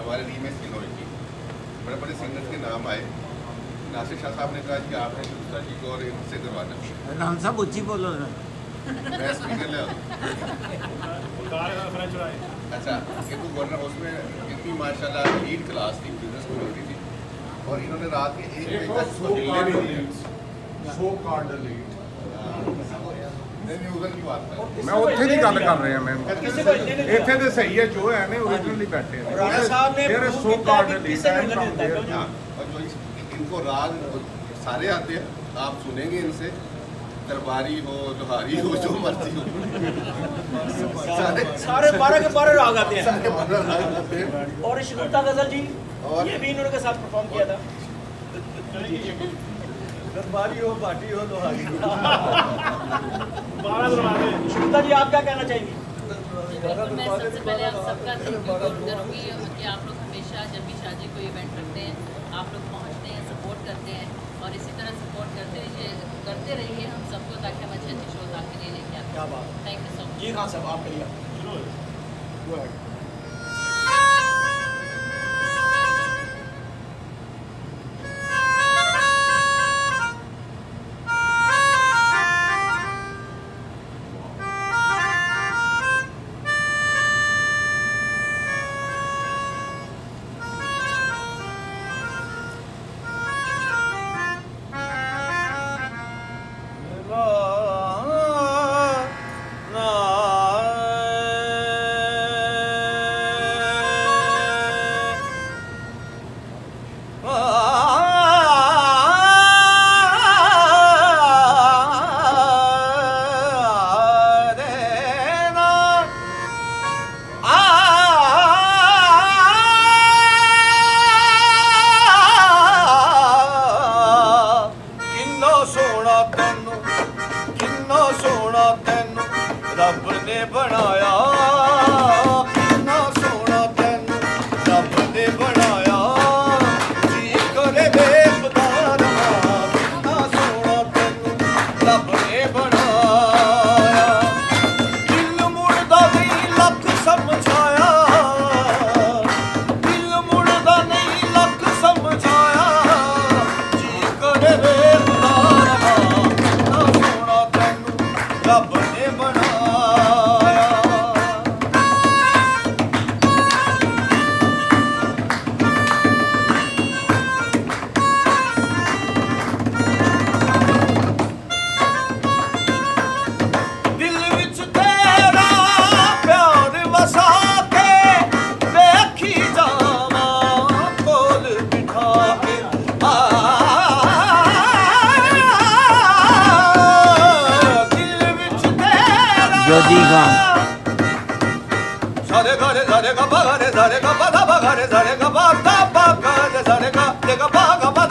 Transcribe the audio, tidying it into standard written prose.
हमारे रीमेक इन्होंने की, बड़े बड़े सिंगर्स के नाम आए। नासिर शाह साहब ने कहा कि आपने दूसरा जी को और इनसे करवाना। राम साहब ऊंची बोलो ना। मैं स्पीकर ले अच्छा, इनको गवर्नर हाउस में इतनी माशाल्लाह लीड क्लास थी, बिजनेस कम्युनिटी थी, और इन्होंने रात में 1 बजे तक उसको हिलने नहीं दिया। नहीं उधर की बात है, ਮੈਂ ਉੱਥੇ ਦੀ ਗੱਲ ਕਰ ਰਿਹਾ ਮੈਂ ਇੱਥੇ ਤੇ ਸਹੀ ਹੈ ਜੋ ਹੈ ਨੇ ओरिजिनली बैठे हैं राणा साहब ने फिर prove सो किया कार्ड कि लीड किसे है नहीं लगता है, क्यों? हाँ, और जो इनको राग सारे आते हैं, आप सुनेंगे इनसे, दरबारी हो, लोहारी हो, जो मर्जी हो, सारे 12 के 12 राग आते हैं। सारे 12 राग आते हैं। और शिकुता गजल जी, और ये भी इन्होंने के साथ परफॉर्म किया था। दरबारी हो, भाटी हो, लोहारी हो। शिकुता जी आप क्या कहना चाहेंगी? बिल्कुल, मैं सबसे पहले आप सबका थैंक यू करूँगी कि आप लोग हमेशा जब भी शादी कोई इवेंट रखते हैं आप लोग पहुँचते हैं, सपोर्ट करते हैं, और इसी तरह सपोर्ट करते रहिए हम सबको, ताकि हम अच्छे अच्छे शोज आपके लिए लेके आते क्या हैं। बात। Thank you so much. जी हाँ साहब आप करिए। रब ने बनाया, कितना सोना तैनू रब ने बनाया, जी करे बेखुदार कितना सोना तैनू रब ने बनाया। दिल मुड़दा नहीं लख समझाया, दिल मुड़दा नहीं लख समझाया, जी करे बेखुदार कितना सोना तैनू रब ने बनाया। दिल विच तेरा प्यार वसा के देखी जावा कोल बिठा के दिल विच तेरा जोधी खान। सारे गारे सारे गा पा गा रे सारे गा पा धा पा गा रे सारे गा पा धा पा गा रे सारे गा रे गा पा गा पा